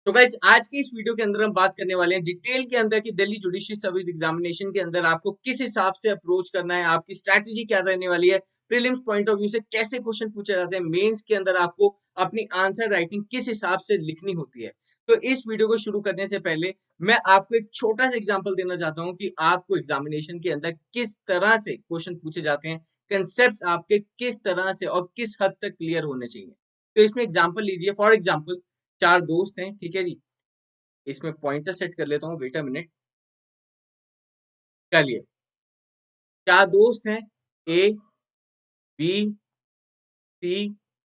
तो गाइस आज की इस वीडियो के अंदर हम बात करने वाले हैं डिटेल के अंदर कि दिल्ली जुडिशरी सर्विस एग्जामिनेशन के अंदर आपको किस हिसाब से अप्रोच करना है, आपकी स्ट्रैटेजी क्या रहने वाली है, प्रीलिम्स पॉइंट ऑफ व्यू से कैसे क्वेश्चन पूछे जाते हैं, मेंस के अंदर आपको अपनी आंसर राइटिंग किस हिसाब से लिखनी होती है। तो इस वीडियो को शुरू करने से पहले मैं आपको एक छोटा सा एग्जाम्पल देना चाहता हूँ कि आपको एग्जामिनेशन के अंदर किस तरह से क्वेश्चन पूछे जाते हैं, कंसेप्ट आपके किस तरह से और किस हद तक क्लियर होने चाहिए। तो इसमें एग्जाम्पल लीजिए, फॉर एग्जाम्पल चार दोस्त हैं, ठीक है जी। इसमें पॉइंटर सेट कर लेता हूँ, वेट अ मिनट। चलिए, चार दोस्त हैं, ए, बी, सी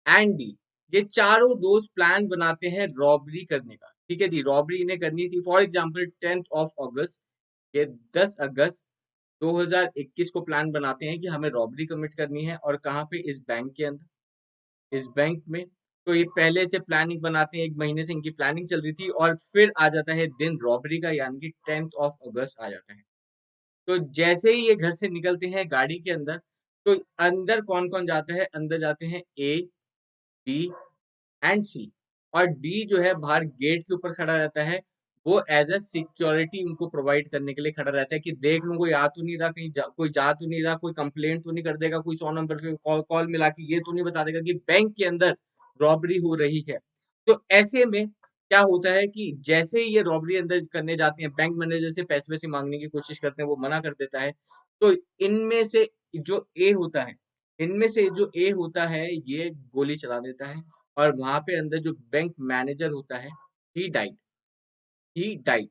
एंड डी। ये चारों दोस्त प्लान बनाते हैं रॉबरी करने का, ठीक है जी। रॉबरी इन्हें करनी थी, फॉर एग्जांपल 10 अगस्त, ये 10 अगस्त 2021 को प्लान बनाते हैं कि हमें रॉबरी कमिट करनी है। और कहाँ पे? इस बैंक के अंदर, इस बैंक में। तो ये पहले से प्लानिंग बनाते हैं, 1 महीने से इनकी प्लानिंग चल रही थी और फिर आ जाता है दिन रॉबरी का, यानी कि 10 अगस्त आ जाता है। तो जैसे ही ये घर से निकलते हैं गाड़ी के अंदर, तो अंदर कौन कौन जाता है? अंदर जाते हैं ए, बी एंड सी। और डी जो है बाहर गेट के ऊपर खड़ा रहता है। वो एज अ सिक्योरिटी उनको प्रोवाइड करने के लिए खड़ा रहता है कि देख लूं कोई आ तो नहीं रहा, कहीं कोई जा तो नहीं रहा, कोई कंप्लेंट तो नहीं कर देगा, कोई 100 नंबर पे कॉल मिला के ये तो नहीं बता देगा कि बैंक के अंदर रॉबरी हो रही है। तो ऐसे में क्या होता है कि जैसे ही ये रॉबरी अंदर करने जाते हैं, बैंक मैनेजर से पैसे वैसे मांगने की कोशिश करते हैं, वो मना कर देता है। तो इनमें से जो ए होता है, इनमें से जो ए होता है ये गोली चला देता है। और वहां पे अंदर जो बैंक मैनेजर होता है, ही डाइट, ही डाइट।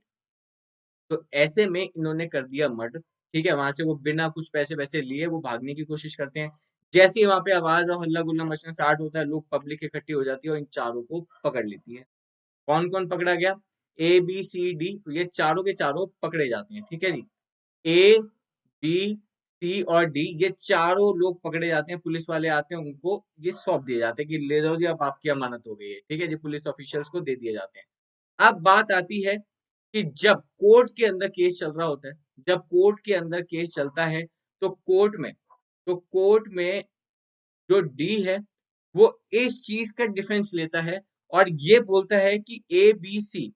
तो ऐसे में इन्होंने कर दिया मर्डर, ठीक है। वहां से वो बिना कुछ पैसे वैसे लिए वो भागने की कोशिश करते हैं। जैसे ही वहां पे आवाज और हल्ला गुल्ला मचना स्टार्ट होता है, लोग पब्लिक इकट्ठी हो जाती है और इन चारों को पकड़ लेती है। कौन कौन पकड़ा गया? ए बी सी डी, ये चारों के चारों पकड़े जाते हैं, ठीक है जी। ए, बी, सी और डी, ये चारों लोग पकड़े जाते हैं। पुलिस वाले आते हैं, उनको ये सौंप दिए जाते हैं कि ले जाओ जी, अब आपकी अमानत हो गई है, ठीक है जी। पुलिस ऑफिशियल्स को दे दिए जाते हैं। अब बात आती है कि जब कोर्ट के अंदर केस चल रहा होता है, जब कोर्ट के अंदर केस चलता है, तो कोर्ट में जो डी है वो इस चीज का डिफेंस लेता है और ये बोलता है कि ए बी सी,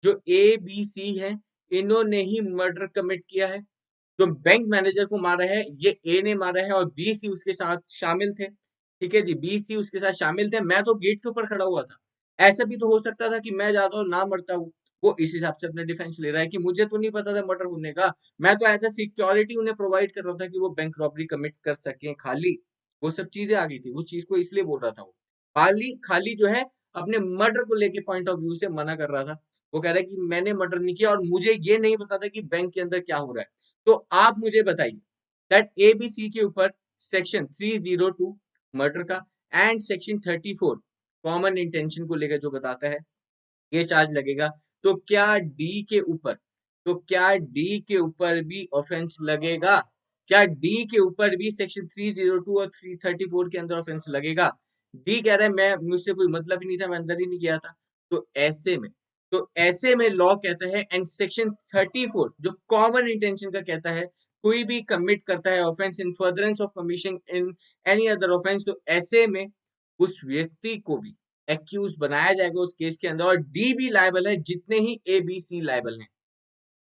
जो ए बी सी है, इन्होंने ही मर्डर कमिट किया है। जो बैंक मैनेजर को मारा है ये ए ने मारा है और बी सी उसके साथ शामिल थे, ठीक है जी। बी सी उसके साथ शामिल थे। मैं तो गेट के ऊपर खड़ा हुआ था। ऐसा भी तो हो सकता था कि मैं जाता हूँ ना मरता हूँ। वो इस हिसाब से अपना डिफेंस ले रहा है कि मुझे तो नहीं पता था मर्डर होने का। मैं तो एज ए सिक्योरिटी उन्हें प्रोवाइड कर रहा था कि वो बैंक रॉबरी कमिट कर सकें खाली। वो सब चीजें आ गई थी, उस चीज को इसलिए बोल रहा था वो। खाली खाली जो है अपने मर्डर को लेके पॉइंट ऑफ व्यू से मना कर रहा था। वो कह रहा है कि मैंने मर्डर नहीं किया और मुझे ये नहीं पता था कि बैंक के अंदर क्या हो रहा है। तो आप मुझे बताइए दैट एबीसी के ऊपर सेक्शन 302 मर्डर का एंड सेक्शन 34 कॉमन इंटेंशन को लेकर जो बताता है ये चार्ज लगेगा। तो क्या डी के ऊपर, तो क्या डी के ऊपर भी ऑफेंस लगेगा? क्या डी के ऊपर भी सेक्शन 302 और 334 के अंदर ऑफेंस लगेगा? डी कह रहा है मैं, मुझसे कोई मतलब ही नहीं था, मैं अंदर ही नहीं गया था। तो ऐसे में, तो ऐसे में लॉ कहता है एंड सेक्शन 34 जो कॉमन इंटेंशन का कहता है कोई भी कमिट करता है offence in furtherance of commission in any other offence, तो ऐसे में उस व्यक्ति को भी एक्यूज बनाया जाएगा उस केस के अंदर। और डी भी लायबल है जितने ही ए बी सी लायबल हैं,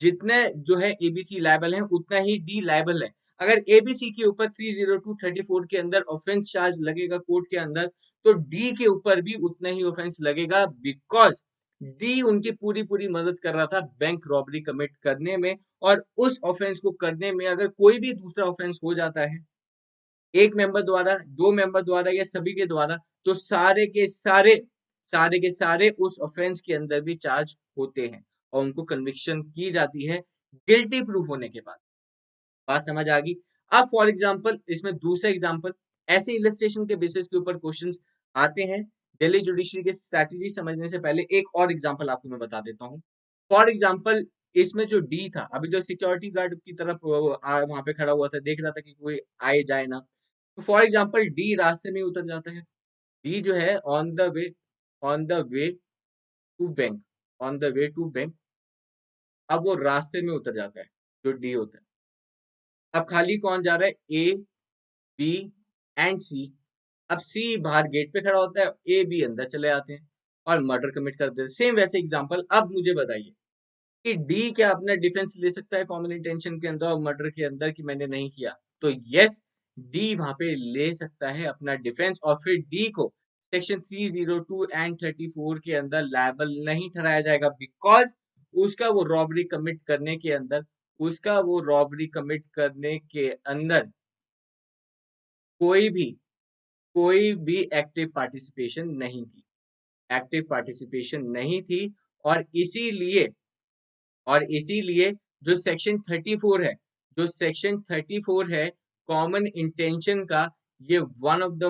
जितने जो है एबीसी लायबल है उतना ही डी लायबल है। अगर एबीसी के ऊपर 302-34 के अंदर ऑफेंस चार्ज लगेगा कोर्ट के अंदर, तो डी के ऊपर भी उतना ही ऑफेंस लगेगा, बिकॉज डी उनकी पूरी पूरी मदद कर रहा था बैंक रॉबरी कमिट करने में। और उस ऑफेंस को करने में अगर कोई भी दूसरा ऑफेंस हो जाता है, एक मेंबर द्वारा, दो मेंबर द्वारा या सभी के द्वारा, तो सारे के सारे उस ऑफेंस के अंदर भी चार्ज होते हैं और उनको कन्विक्शन की जाती है गिल्टी प्रूफ होने के बाद। बात समझ आ गई? अब फॉर एग्जांपल इसमें दूसरा एग्जांपल, ऐसे इलस्ट्रेशन के बेसिस के ऊपर क्वेश्चंस आते हैं। दिल्ली जुडिशरी की स्ट्रैटेजी समझने से पहले एक और एग्जांपल आपको मैं बता देता हूँ। फॉर एग्जांपल इसमें जो डी था, अभी जो सिक्योरिटी गार्ड की तरफ वहां पे खड़ा हुआ था, देख रहा था कि कोई आए जाए ना। तो फॉर एग्जांपल डी रास्ते में उतर जाता है। डी जो है on the way to bank, on the way to bank. अब वो रास्ते में उतर जाता है, जो डी होता है। अब खाली कौन जा रहा है? ए, बी एंड सी। अब सी बाहर गेट पे खड़ा होता है, ए बी अंदर चले आते हैं। और मर्डर कमिट कर देते, सेम वैसे एग्जांपल। अब मुझे बताइए कि डी क्या अपना डिफेंस ले सकता है कॉमन इंटेंशन के अंदर और मर्डर के अंदर कि मैंने नहीं किया? तो यस, डी वहां पे ले सकता है अपना डिफेंस, और फिर डी को सेक्शन 302 एंड 34 के अंदर लायबल नहीं ठहराया जाएगा, बिकॉज उसका वो रॉबरी कमिट करने के अंदर कोई भी एक्टिव पार्टिसिपेशन नहीं थी, एक्टिव पार्टिसिपेशन नहीं थी। और इसीलिए जो सेक्शन 34 है, कॉमन इंटेंशन का, ये one of the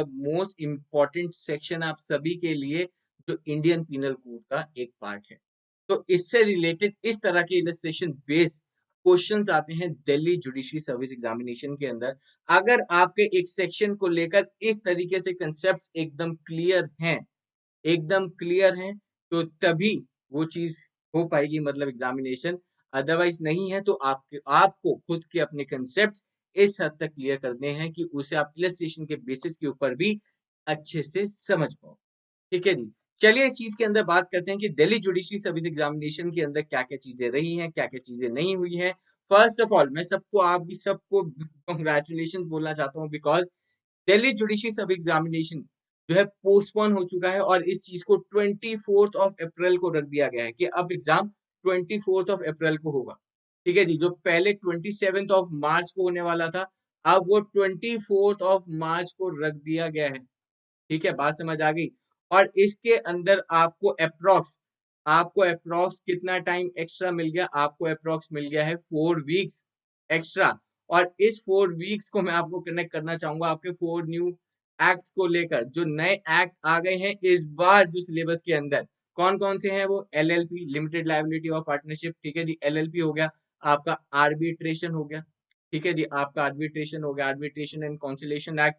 most important section आप सभी के लिए, जो इंडियन पीनल कोड का एक पार्ट है। तो इससे रिलेटेड इस तरह के इलस्ट्रेशन बेस्ड क्वेश्चंस आते हैं दिल्ली जुडिशरी सर्विस एग्जामिनेशन के अंदर। अगर आपके एक सेक्शन को लेकर इस तरीके से कंसेप्ट एकदम क्लियर हैं, तो तभी वो चीज हो पाएगी, मतलब एग्जामिनेशन। अदरवाइज नहीं है तो आपको खुद के अपने कंसेप्ट इस हद तक क्लियर करने हैं कि उसे आप इलस्ट्रेशन के बेसिस के ऊपर भी अच्छे से समझ पाओ। ठीक है जी, चलिए इस चीज के अंदर बात करते हैं कि दिल्ली जुडिशरी सर्विस एग्जामिनेशन के अंदर क्या क्या चीजें रही हैं, क्या क्या चीजें नहीं हुई हैं। फर्स्ट ऑफ ऑल मैं सबको कंग्रेचुलेशन बोलना चाहता हूँ, बिकॉज दिल्ली जुडिशरी सब एग्जामिनेशन जो है पोस्टपोन हो चुका है, और इस चीज को 24 को रख दिया गया है कि अब एग्जाम 24 को होगा। ठीक है जी, जो पहले 27 को होने वाला था, अब वो 24 को रख दिया गया है। ठीक है, बात समझ आ गई। और इसके अंदर आपको अप्रोक्स कितना टाइम एक्स्ट्रा मिल गया? आपको अप्रोक्स मिल गया है 4 वीक्स एक्स्ट्रा। और इस 4 वीक्स को मैं आपको कनेक्ट करना चाहूंगा आपके 4 न्यू एक्ट्स को लेकर, जो नए एक्ट आ गए हैं इस बार जो सिलेबस के अंदर। कौन कौन से हैं वो? एलएलपी, लिमिटेड लायबिलिटी और पार्टनरशिप। ठीक है जी, एलएलपी हो गया, आपका आर्बिट्रेशन हो गया। ठीक है जी, आपका आर्बिट्रेशन हो गया, आर्बिट्रेशन एंड कॉन्सिलेशन एक्ट।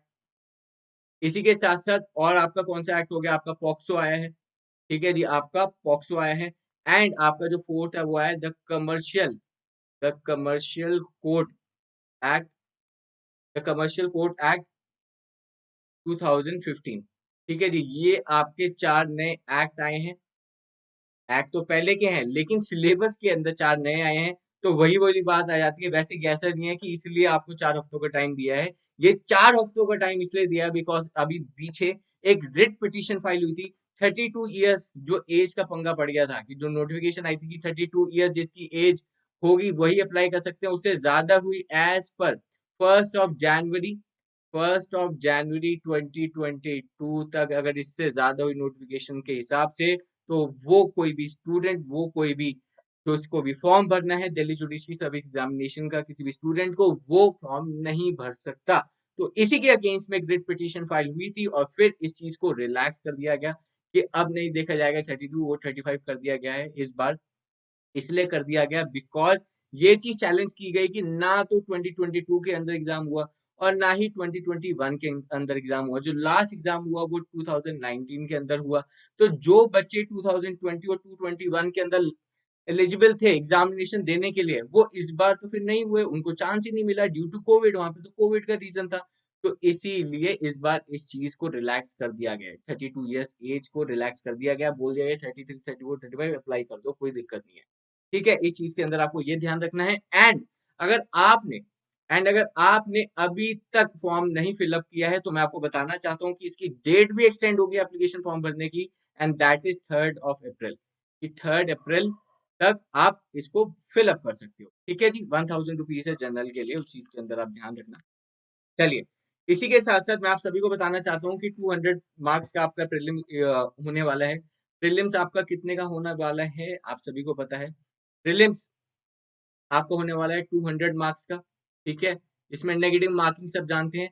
इसी के साथ साथ और आपका कौन सा एक्ट हो गया? आपका पॉक्सो आया है। ठीक है जी, आपका पॉक्सो आया है। एंड आपका जो फोर्थ है वो आया the act commercial court act 2015। ठीक है जी, ये आपके 4 नए एक्ट आए हैं। एक्ट तो पहले के हैं, लेकिन सिलेबस के अंदर 4 नए आए हैं। तो वही वाली बात आ जाती है। वैसे ऐसा नहीं है कि इसलिए आपको 4 हफ्तों का टाइम दिया है, ये 4 हफ्तों का टाइम इसलिए दिया है बिकॉज अभी पीछे एक रिट पिटीशन फाइल हुई थी। 32 ईयर्स जो एज का पंगा पड़ गया था, कि जो नोटिफिकेशन आई थी कि 32 ईयर्स जिसकी एज होगी वही अप्लाई कर सकते हैं, उससे ज्यादा हुई as per first of January 2022 तक, अगर इससे ज्यादा हुई नोटिफिकेशन के हिसाब से, तो वो कोई भी स्टूडेंट, वो कोई भी जो इसको भी फॉर्म भरना है दिल्ली जुडिशरी सर्विस एग्जामिनेशन का, किसी भी स्टूडेंट को, वो फॉर्म नहीं भर सकता। तो इसी के अगेंस्ट में ग्रिड पिटीशन फाइल हुई थी, और फिर इस चीज को रिलैक्स कर दिया गया कि अब नहीं देखा जाएगा 32, वो 35 कर दिया गया है इस बार। इसलिए कर दिया गया बिकॉज ये चीज चैलेंज की गई कि ना तो 2022 के अंदर एग्जाम हुआ और ना ही 2021 के अंदर एग्जाम हुआ। जो लास्ट एग्जाम हुआ वो 2019 के अंदर हुआ। तो जो बच्चे 2020 और 2021 के अंदर एलिजिबल थे एग्जामिनेशन देने के लिए, वो इस बार तो फिर नहीं हुए, उनको चांस ही नहीं मिला ड्यू टू कोविड। वहां पे तो कोविड का रीजन था। तो इसीलिए इस बार इस चीज को रिलैक्स कर दिया गया है, 32 ईयर्स एज को रिलैक्स कर दिया गया। बोल दिया गया 33, 34, 35 अप्लाई कर दो, कोई दिक्कत नहीं है। ठीक है, इस चीज के अंदर आपको ये ध्यान रखना है। अगर आपने अगर आपने अभी तक फॉर्म नहीं फिलअप किया है, तो मैं आपको बताना चाहता हूँ कि इसकी डेट भी एक्सटेंड होगी एप्लीकेशन फॉर्म भरने की, एंड दैट इज 3 अप्रैल। कि 3 अप्रैल तक आप इसको फिलअप कर सकते हो। ठीक है जी, 1000 रुपीज है जनरल के लिए, उस चीज के अंदर आप ध्यान रखना। चलिए, इसी के साथ साथ मैं आप सभी को बताना चाहता हूँ कि 200 मार्क्स का आपका प्रीलिम होने वाला है। प्रीलिम्स आपका कितने का होने वाला है आप सभी को पता है। प्रीलिम्स आपका होने वाला है 200 मार्क्स का। ठीक है, इसमें नेगेटिव मार्किंग सब जानते हैं,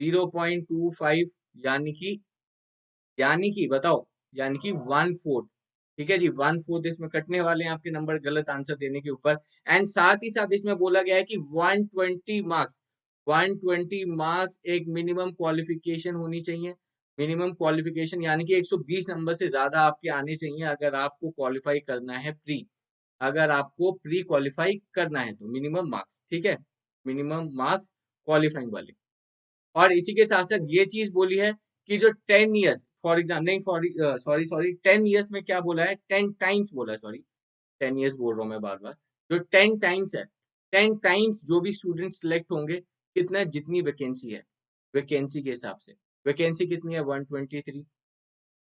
0.25, यानी कि बताओ, यानी कि 1/4। ठीक है जी, 1/4 इसमें कटने वाले हैं आपके नंबर गलत आंसर देने के ऊपर। एंड साथ ही साथ इसमें बोला गया है कि 120 मार्क्स एक मिनिमम क्वालिफिकेशन होनी चाहिए। मिनिमम क्वालिफिकेशन यानी कि 120 नंबर से ज्यादा आपके आने चाहिए अगर आपको क्वालिफाई करना है प्री। अगर आपको प्री क्वालिफाई करना है तो मिनिमम मार्क्स। ठीक है, मिनिमम मार्क्स क्वालिफाइंग वाले। और इसी के साथ साथ ये चीज बोली है कि जो 10 ईयर्स फॉर एग्जाम्पल, नहीं सॉरी 10 ईयर्स में क्या बोला है, 10 टाइम्स बोला है, सॉरी 10 ईयर्स बोल रहा हूँ मैं बार बार, जो 10 टाइम्स है, 10 टाइम्स जो भी स्टूडेंट सिलेक्ट होंगे, कितना, जितनी वैकेंसी है, वैकेंसी के हिसाब से, वैकेंसी कितनी है 123,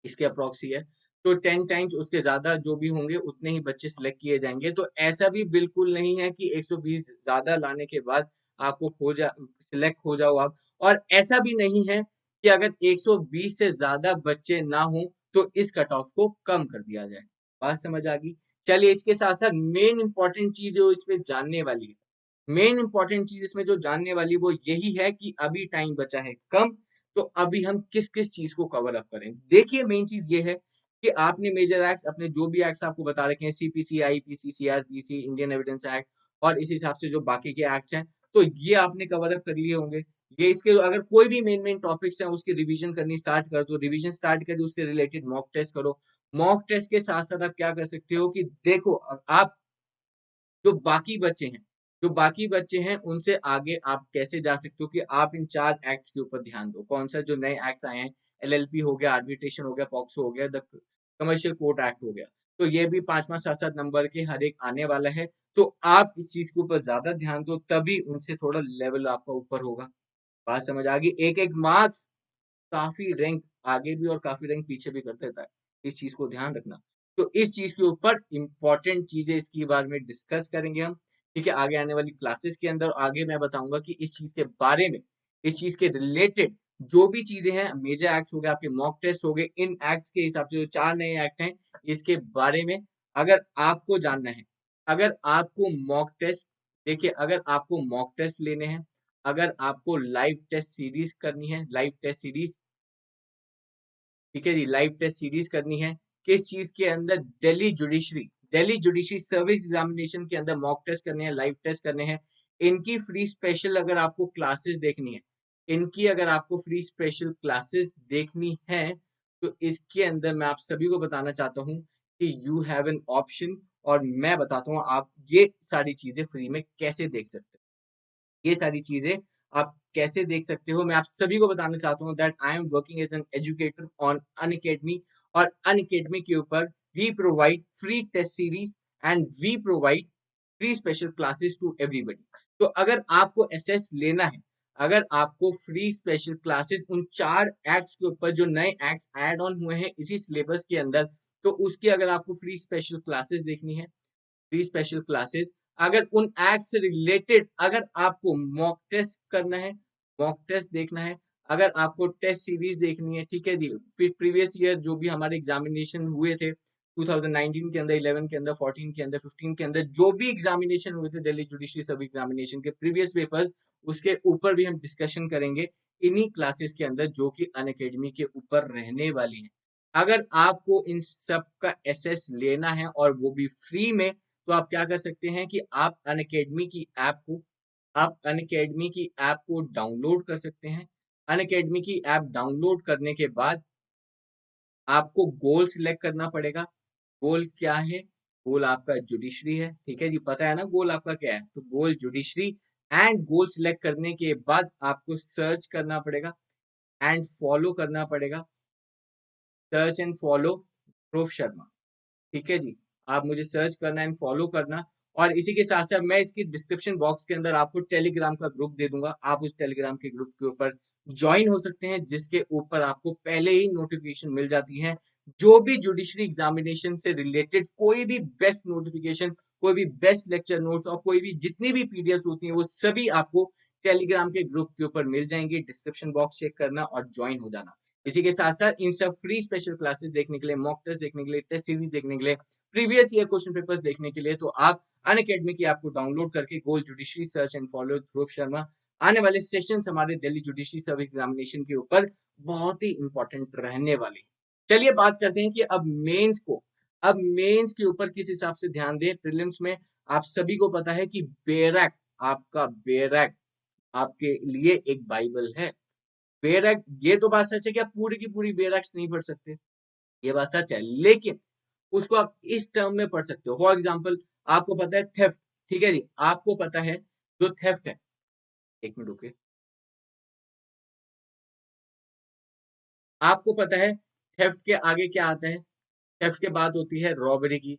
इसके अप्रॉक्स ही है, तो 10 टाइम्स उसके ज्यादा जो भी होंगे उतने ही बच्चे सिलेक्ट किए जाएंगे। तो ऐसा भी बिल्कुल नहीं है कि 120 ज्यादा लाने के बाद आपको सिलेक्ट हो जाओ आप, और ऐसा भी नहीं है कि अगर 120 से ज्यादा बच्चे ना हो तो इस कट ऑफ को कम कर दिया जाए। बात समझ आ गई? चलिए, इसके साथ साथ मेन इंपॉर्टेंट चीज जो इसमें जानने वाली है, मेन इंपॉर्टेंट चीज इसमें जो जानने वाली वो यही है कि अभी टाइम बचा है कम, तो अभी हम किस किस चीज को कवर अप करें। देखिए, मेन चीज ये है कि आपने मेजर एक्ट्स, अपने जो भी एक्ट्स आपको बता रखे हैं, CPC, IPC, CrPC, Indian evidence act, और इस हिसाब से जो बाकी के एक्ट्स हैं, तो ये आपने कवर अप कर लिए होंगे। ये इसके अगर कोई भी मेन मेन टॉपिक्स हैं उसकी रिवीजन करनी स्टार्ट कर दो, रिवीजन स्टार्ट कर, उससे रिलेटेड मॉक टेस्ट करो। मॉक टेस्ट के साथ साथ आप क्या कर सकते हो कि देखो, आप जो बाकी बच्चे हैं, जो बाकी बच्चे हैं उनसे आगे आप कैसे जा सकते हो कि आप इन 4 एक्ट्स के ऊपर ध्यान दो। कौन सा, जो नए एक्ट्स आए हैं, एलएलपी हो गया, आर्बिट्रेशन हो गया, पॉक्सो हो गया, द कमर्शियल कोर्ट एक्ट हो गया, तो ये भी 5-5 7-7 नंबर के हर एक आने वाला है। तो आप इस चीज के ऊपर ज्यादा ध्यान दो, तभी उनसे थोड़ा लेवल आपका ऊपर होगा। बात समझ आ गई? एक एक मार्क्स काफी रैंक आगे भी और काफी रैंक पीछे भी कर देता है, इस चीज को ध्यान रखना। तो इस चीज के ऊपर इंपॉर्टेंट चीजें इसके बारे में डिस्कस करेंगे हम, ठीक है, आगे आने वाली क्लासेस के अंदर। आगे मैं बताऊंगा कि इस चीज के बारे में, इस चीज के रिलेटेड जो भी चीजें हैं, मेजर एक्ट्स हो गए, आपके मॉक टेस्ट हो गए, इन एक्ट्स के हिसाब से जो 4 नए एक्ट हैं, इसके बारे में अगर आपको जानना है, अगर आपको मॉक टेस्ट, देखिए, अगर आपको मॉक टेस्ट लेने हैं, अगर आपको लाइव टेस्ट सीरीज करनी है, लाइव टेस्ट सीरीज, ठीक है जी, लाइव टेस्ट सीरीज करनी है, किस चीज के अंदर, दिल्ली जुडिशरी सर्विस एग्जामिनेशन के अंदर मॉक टेस्ट करने हैं, लाइव टेस्ट करने हैं। इनकी फ्री स्पेशल अगर आपको क्लासेस देखनी है, इनकी अगर आपको फ्री स्पेशल क्लासेस देखनी है, तो इसके अंदर मैं आप सभी को बताना चाहता हूँ कि यू हैव एन ऑप्शन, और मैं बताता हूँ आप ये सारी चीजें फ्री में कैसे देख सकते हैं। ये सारी चीजें आप कैसे देख सकते हो, मैं आप सभी को बताना चाहता हूँ that I am working as an educator on Unacademy, और अनअकैडमी के ऊपर we provide free test series and we provide free special classes to everybody. तो अगर आपको एसएस लेना है, अगर आपको फ्री स्पेशल क्लासेस उन 4 एक्ट्स के ऊपर, जो नए एक्ट्स ऐड ऑन हुए हैं इसी सिलेबस के अंदर, तो उसकी अगर आपको फ्री स्पेशल क्लासेस देखनी है, फ्री स्पेशल क्लासेस, अगर उन एक्ट से रिलेटेड, अगर आपको मॉक टेस्ट करना है, मॉक टेस्ट देखना है, अगर आपको टेस्ट सीरीज देखनी है, ठीक है जी, प्रीवियस ईयर जो भी हमारे एग्जामिनेशन हुए थे 2019 के अंदर, 11 के अंदर, 14 के अंदर, 15 के अंदर, जो भी एग्जामिनेशन हुए थे दिल्ली जुडिशरी सब एग्जामिनेशन के प्रीवियस पेपर्स, उसके ऊपर भी हम डिस्कशन करेंगे इन्हीं क्लासेस के अंदर, जो कि अनअकैडमी के ऊपर रहने वाली है। अगर आपको इन सब का एसेस लेना है और वो भी फ्री में, तो आप क्या कर सकते हैं कि आप अनअकैडमी की ऐप को, आप अनअकैडमी की ऐप को डाउनलोड कर सकते हैं। अनअकैडमी की ऐप डाउनलोड करने के बाद आपको गोल सिलेक्ट करना पड़ेगा। गोल क्या है? गोल आपका जुडिशरी है, ठीक है जी, पता है ना गोल आपका क्या है, तो गोल जुडिशरी। एंड गोल सिलेक्ट करने के बाद आपको सर्च करना पड़ेगा एंड फॉलो करना पड़ेगा, सर्च एंड फॉलो ध्रुव शर्मा, ठीक है जी, आप मुझे सर्च करना एंड फॉलो करना। और इसी के साथ साथ मैं इसकी डिस्क्रिप्शन बॉक्स के अंदर आपको टेलीग्राम का ग्रुप दे दूंगा, आप उस टेलीग्राम के ग्रुप के ऊपर ज्वाइन हो सकते हैं, जिसके ऊपर आपको पहले ही नोटिफिकेशन मिल जाती है, जो भी जुडिशरी एग्जामिनेशन से रिलेटेड कोई भी बेस्ट नोटिफिकेशन, कोई भी बेस्ट लेक्चर नोट्स, और कोई भी जितनी भी पीडीएफ होती हैं, वो सभी आपको टेलीग्राम के ग्रुप के ऊपर मिल जाएंगे। डिस्क्रिप्शन बॉक्स चेक करना और ज्वाइन हो जाना। इसी के साथ साथ इन सब फ्री स्पेशल क्लासेस देखने के लिए, मॉक टेस्ट देखने के लिए, टेस्ट सीरीज देखने के लिए, प्रीवियस ईयर क्वेश्चन पेपर्स देखने के लिए, तो आप अनअकैडमी की ऐप को डाउनलोड करके गोल जुडिशरी सर्च एंड फॉलो ध्रुव शर्मा। आने वाले सेशंस हमारे दिल्ली जुडिशरी सब एग्जामिनेशन के ऊपर बहुत ही इंपॉर्टेंट रहने वाले हैं। चलिए बात करते हैं कि अब मेंस को, अब मेंस के ऊपर किस हिसाब से ध्यान दें। प्रीलिम्स में आप सभी को पता है कि बेरैक, आपका बेरैक आपके लिए एक बाइबल है। बेरैक, ये तो बात सच है कि आप पूरी की पूरी बेरैक्स नहीं पढ़ सकते, ये बात सच है, लेकिन उसको आप इस टर्म में पढ़ सकते हो। फॉर एग्जाम्पल, आपको पता है थेफ्ट, ठीक है जी, आपको पता है जो थेफ्ट है, एक मिनट रुकिए, आपको पता है थेफ्ट के आगे क्या आता है? थेफ्ट के बाद होती है रॉबरी की।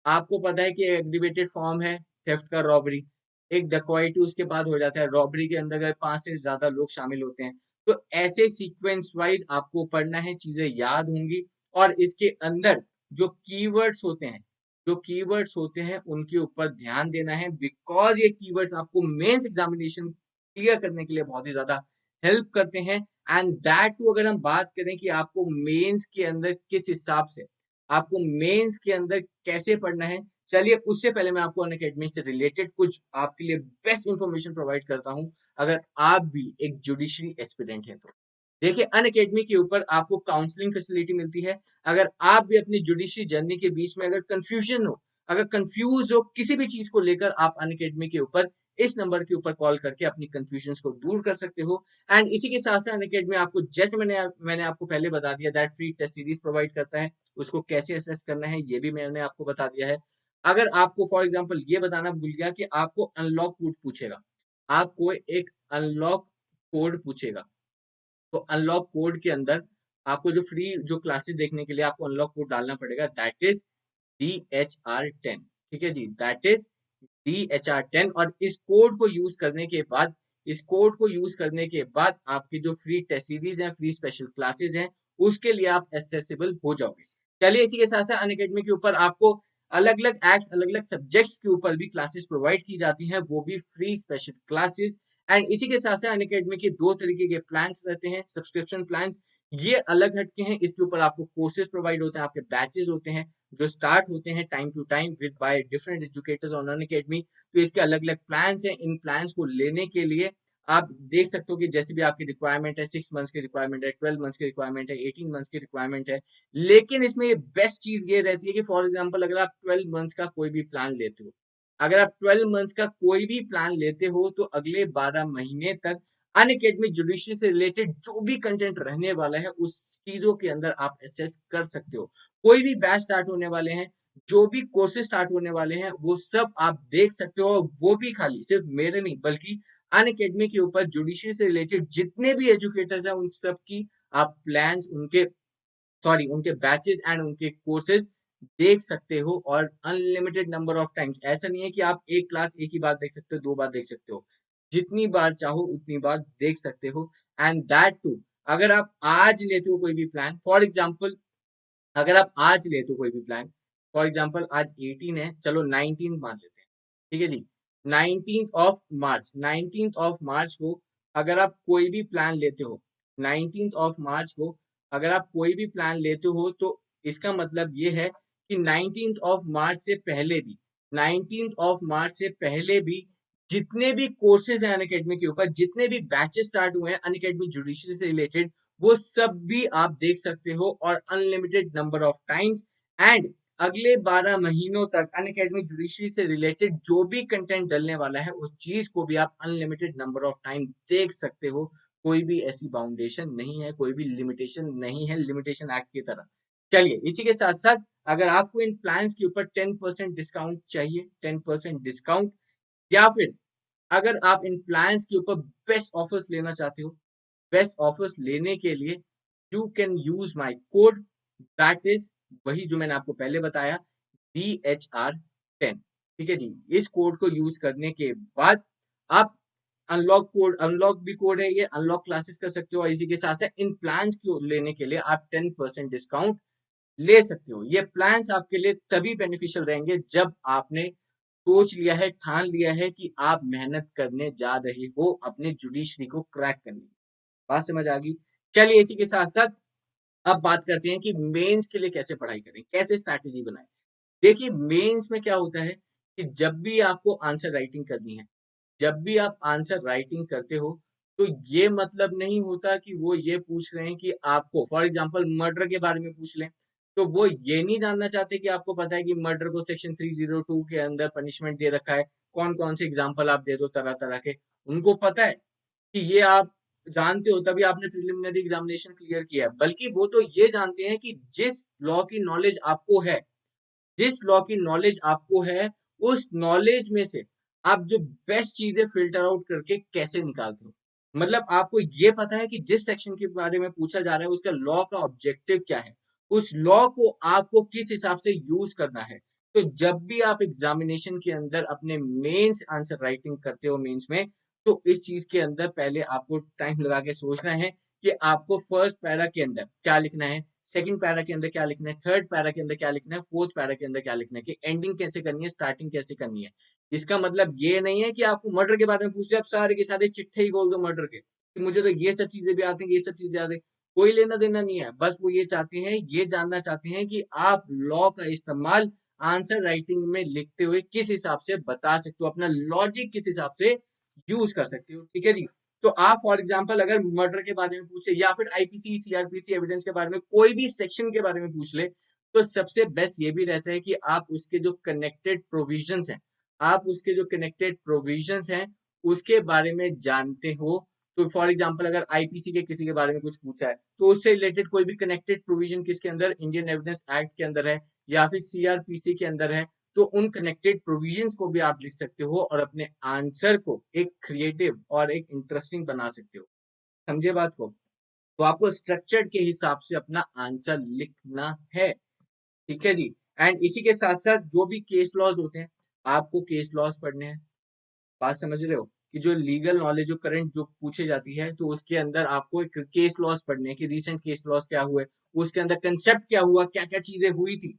आपको पता है कि एग्रीवेटेड फॉर्म है थेफ्ट का रॉबरी। एक डकॉइटी उसके बाद हो जाता है। रॉबरी के अंदर अगर 5 से ज्यादा लोग शामिल होते हैं तो ऐसे सीक्वेंस वाइज आपको पढ़ना है, चीजें याद होंगी। और इसके अंदर जो कीवर्ड्स होते हैं, उनके ऊपर ध्यान देना है, बिकॉज ये कीवर्ड्स आपको मेंस एग्जामिनेशन क्लियर करने के लिए बहुत ही ज्यादा हेल्प करते हैं। एंड दैट टू अगर हम बात करें कि आपको मेंस के अंदर किस हिसाब से, आपको मेंस के अंदर कैसे पढ़ना है, चलिए उससे पहले मैं आपको अनअकैडमी से रिलेटेड कुछ आपके लिए बेस्ट इंफॉर्मेशन प्रोवाइड करता हूं, अगर आप भी एक जुडिशरी एस्पिरेंट हैं तो। देखिए अनअकैडमी के ऊपर आपको काउंसलिंग फैसिलिटी मिलती है। अगर आप भी अपनी जुडिशरी जर्नी के बीच में अगर कंफ्यूजन हो, अगर कंफ्यूज हो किसी भी चीज को लेकर, आप अनअकैडमी के ऊपर इस नंबर के ऊपर कॉल करके अपनी कंफ्यूजन को दूर कर सकते हो। एंड इसी के साथ साथ अनअकैडमी आपको, जैसे मैंने आपको पहले बता दिया, that free test series provide करता है। उसको कैसे असेस करना है ये भी मैंने आपको बता दिया है। अगर आपको फॉर एग्जांपल ये बताना भूल गया कि आपको अनलॉक कोड पूछेगा, आपको एक अनलॉक कोड पूछेगा, तो अनलॉक कोड के अंदर आपको जो फ्री जो क्लासेस देखने के लिए आपको अनलॉक कोड डालना पड़ेगा, दैट इज DHR10। ठीक है जी, दैट इज DHR10। और इस कोड को यूज करने के बाद आपकी जो फ्री टेस्ट सीरीज है, फ्री स्पेशल क्लासेस हैं, उसके लिए आप एक्सेसिबल हो जाओगे। चलिए इसी के साथ साथ अनअकैडमी के ऊपर आपको अलग अलग एक्ट, अलग अलग सब्जेक्ट्स के ऊपर भी क्लासेस प्रोवाइड की जाती हैं, वो भी फ्री स्पेशल क्लासेस। एंड इसी के साथ साथ अनअकैडमी के दो तरीके के प्लान्स रहते हैं, सब्सक्रिप्शन प्लान्स। ये अलग हटके हैं, इसके ऊपर आपको कोर्सेज प्रोवाइड होते हैं, आपके बैचेस होते हैं जो स्टार्ट होते हैं time to time with by different educators on Unacademy. तो इसके अलग अलग प्लान्स हैं। इन प्लान्स को लेने के लिए आप देख सकते हो कि जैसे भी आपकी रिक्वायरमेंट है, 6 मंथ्स की रिक्वायरमेंट है, 12 मंथ्स की रिक्वायरमेंट है, 18 मंथ्स की रिक्वायरमेंट है। लेकिन इसमें ये बेस्ट चीज ये रहती है कि फॉर एग्जाम्पल अगर आप 12 मंथ्स का कोई भी प्लान लेते हो, अगर आप 12 मंथ्स का कोई भी प्लान लेते हो तो अगले 12 महीने तक अनअकैडमी जुडिशरी से रिलेटेड जो भी कंटेंट रहने वाला है उस चीजों के अंदर आप एसेस कर सकते हो। कोई भी बैच स्टार्ट होने वाले हैं, जो भी कोर्सेज स्टार्ट होने वाले हैं, वो सब आप देख सकते हो। वो भी खाली सिर्फ मेरे नहीं बल्कि अनअकैडमी के ऊपर जुडिशरी से रिलेटेड जितने भी एजुकेटर्स हैं उन सब की आप प्लान्स, उनके बैचेस एंड उनके कोर्सेज देख सकते हो। और अनलिमिटेड नंबर ऑफ टाइम्स, ऐसा नहीं है कि आप एक क्लास एक ही बार देख सकते हो, 2 बार देख सकते हो, जितनी बार चाहो उतनी बार देख सकते हो। एंड दैट टू अगर आप आज लेते हो कोई भी प्लान, फॉर एग्जाम्पल अगर आप आज लेते हो कोई भी प्लान, फॉर एग्जाम्पल आज 18 है, चलो 19 मान लेते हैं। ठीक है जी, 19 ऑफ मार्च को अगर आप कोई भी प्लान लेते हो, 19 ऑफ मार्च को अगर आप कोई भी प्लान लेते हो तो इसका मतलब ये है कि 19 ऑफ मार्च से पहले भी, 19 ऑफ मार्च से पहले भी जितने भी कोर्सेज हैं अनअकैडमी के ऊपर, जितने भी बैचेस स्टार्ट हुए हैं अनअकैडमी जुडिशरी से रिलेटेड, वो सब भी आप देख सकते हो और unlimited number of times. And अगले 12 महीनों तक अनअकैडमी जुडिशरी से रिलेटेड जो भी कंटेंट डलने वाला है उस चीज को भी आप अनलिमिटेड नंबर ऑफ टाइम देख सकते हो। कोई भी ऐसी बाउंडेशन नहीं है, कोई भी लिमिटेशन नहीं है, लिमिटेशन एक्ट की तरह। चलिए इसी के साथ साथ अगर आपको इन प्लान्स के ऊपर 10% डिस्काउंट चाहिए, 10% डिस्काउंट, या फिर अगर आप इन प्लान्स के ऊपर बेस्ट ऑफर्स लेना चाहते हो, बेस्ट ऑफर्स लेने के लिए you can use my code, that is वही जो मैंने आपको पहले बताया, DHR10। ठीक है जी, इस कोड को यूज करने के बाद आप अनलॉक भी कोड है, ये अनलॉक क्लासेस कर सकते हो। और इसी के साथ साथ इन प्लान्स को लेने के लिए आप 10% डिस्काउंट ले सकते हो। ये प्लान्स आपके लिए तभी बेनिफिशियल रहेंगे जब आपने सोच लिया है, ठान लिया है कि आप मेहनत करने जा रहे हो अपने जुडिशरी को क्रैक करने की। बात समझ आ गई? चलिए इसी के साथ साथ अब बात करते हैं कि मेंस के लिए कैसे पढ़ाई करें, कैसे स्ट्रैटेजी बनाएं। देखिए मेंस में क्या होता है कि जब भी आपको आंसर राइटिंग करनी है, जब भी आप आंसर राइटिंग करते हो, तो ये मतलब नहीं होता कि वो ये पूछ रहे हैं कि आपको फॉर एग्जांपल मर्डर के बारे में पूछ लें, तो वो ये नहीं जानना चाहते कि आपको पता है कि मर्डर को सेक्शन 302 के अंदर पनिशमेंट दे रखा है, कौन कौन से एग्जाम्पल आप दे दो तरह तरह के। उनको पता है कि ये आप जानते हो तभी आपने प्रिलिमिनरी एग्जामिनेशन क्लियर किया है, बल्कि वो तो ये जानते हैं कि जिस लॉ की नॉलेज आपको है, जिस लॉ की नॉलेज आपको है, उस नॉलेज में से आप जो बेस्ट चीजें फिल्टर आउट करके कैसे निकालते हो। मतलब आपको ये पता है कि जिस सेक्शन के बारे में पूछा जा रहा है उसका लॉ का ऑब्जेक्टिव क्या है, उस लॉ को आपको किस हिसाब से यूज करना है। तो जब भी आप एग्जामिनेशन के अंदर अपने मेंस आंसर राइटिंग करते हो मेंस में, तो इस चीज के अंदर पहले आपको टाइम लगा के सोचना है कि आपको फर्स्ट पैरा के अंदर क्या लिखना है, सेकंड पैरा के अंदर क्या लिखना है, थर्ड पैरा के अंदर क्या लिखना है, फोर्थ पैरा के अंदर क्या लिखना है, कि एंडिंग कैसे करनी है, स्टार्टिंग कैसे करनी है। इसका मतलब ये नहीं है कि आपको मर्डर के बारे में पूछ लिया, आप सारे के सारे चिट्ठे ही खोल दो मर्डर के कि मुझे तो ये सब चीजें भी आती हैं, ये सब चीजें आती हैं। कोई लेना देना नहीं है, बस वो ये चाहते हैं, ये जानना चाहते हैं कि आप लॉ का इस्तेमाल आंसर राइटिंग में लिखते हुए किस हिसाब से बता सकते हो, अपना लॉजिक किस हिसाब से यूज कर सकते हो। ठीक है जी। तो आप फॉर एग्जाम्पल अगर मर्डर के बारे में पूछे या फिर आईपीसी सीआरपीसी एविडेंस के बारे में कोई भी सेक्शन के बारे में पूछ ले, तो सबसे बेस्ट ये भी रहता है कि आप उसके जो कनेक्टेड प्रोविजंस हैं, आप उसके जो कनेक्टेड प्रोविजंस हैं उसके बारे में जानते हो। तो फॉर एग्जांपल अगर आईपीसी के किसी के बारे में कुछ पूछा है, तो उससे रिलेटेड कोई भी कनेक्टेड प्रोविजन किसके अंदर, इंडियन एविडेंस एक्ट के अंदर है या फिर सीआरपीसी के अंदर है, तो उन कनेक्टेड प्रोविजंस को भी आप लिख सकते हो और अपने आंसर को एक क्रिएटिव और एक इंटरेस्टिंग बना सकते हो। समझे बात को? तो आपको स्ट्रक्चर्ड के हिसाब से अपना आंसर लिखना है। ठीक है जी। एंड इसी के साथ साथ जो भी केस लॉज होते हैं, आपको केस लॉज पढ़ने हैं। बात समझ रहे हो कि जो लीगल नॉलेज जो करंट जो पूछे जाती है, तो उसके अंदर आपको एक केस लॉज पढ़ने हैं कि रिसेंट केस लॉज क्या हुए, उसके अंदर कंसेप्ट क्या हुआ, क्या क्या चीजें हुई थी।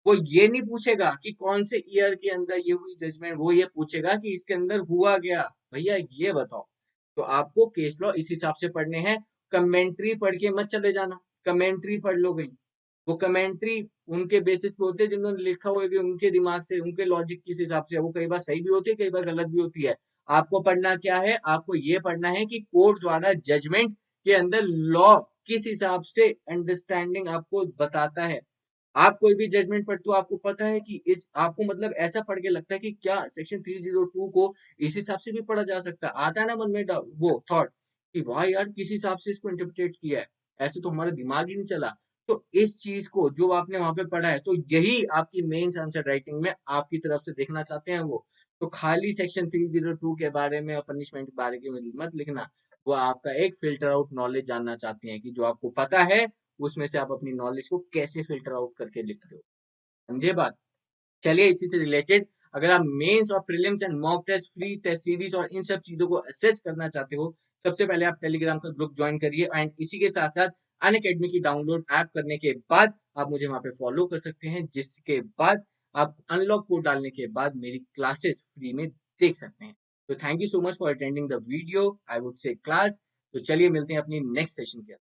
वो ये नहीं पूछेगा कि कौन से ईयर के अंदर ये हुई जजमेंट, वो ये पूछेगा कि इसके अंदर हुआ गया, भैया ये बताओ। तो आपको केस लॉ इस हिसाब से पढ़ने हैं। कमेंट्री पढ़ के मत चले जाना, कमेंट्री पढ़ लो गई। वो कमेंट्री उनके बेसिस पे होते हैं जिन्होंने लिखा हुआ है कि उनके दिमाग से उनके लॉजिक किस हिसाब से है, वो कई बार सही भी होती है, कई बार गलत भी होती है। आपको पढ़ना क्या है, आपको ये पढ़ना है कि कोर्ट द्वारा जजमेंट के अंदर लॉ किस हिसाब से अंडरस्टैंडिंग आपको बताता है। आप कोई भी जजमेंट पढ़ते हो, आपको पता है कि इस आपको मतलब ऐसा पढ़ के लगता है कि क्या सेक्शन 302 को इस हिसाब से भी पढ़ा जा सकता है। आता है ना मन में वो थॉट कि वाह यार किस हिसाब से इसको इंटरप्रेट किया है, ऐसे तो हमारा दिमाग ही नहीं चला। तो इस चीज को जो आपने वहां पे पढ़ा है, तो यही आपकी मेंस आंसर राइटिंग में आपकी तरफ से देखना चाहते हैं वो। तो खाली सेक्शन 302 के बारे में और पनिशमेंट के बारे में मत लिखना। वो आपका एक फिल्टर आउट नॉलेज जानना चाहते हैं कि जो आपको पता है उसमें से आप अपनी नॉलेज को कैसे फिल्टर आउट करके लिखते हो। समझे बात? चलिए इसी से रिलेटेड, अगर आप मेंस और prelims and mock test, free test series और इन सब चीजों को असेस करना चाहते हो, सबसे पहले आप टेलीग्राम का ग्रुप ज्वाइन करिए। एंड इसी के साथ साथ अनअकैडमी की डाउनलोड ऐप करने के बाद आप मुझे वहां पे फॉलो कर सकते हैं, जिसके बाद आप अनलॉक कोड डालने के बाद मेरी क्लासेस फ्री में देख सकते हैं। तो thank you so much for attending the video, I would say class. तो चलिए मिलते हैं अपनी नेक्स्ट सेशन के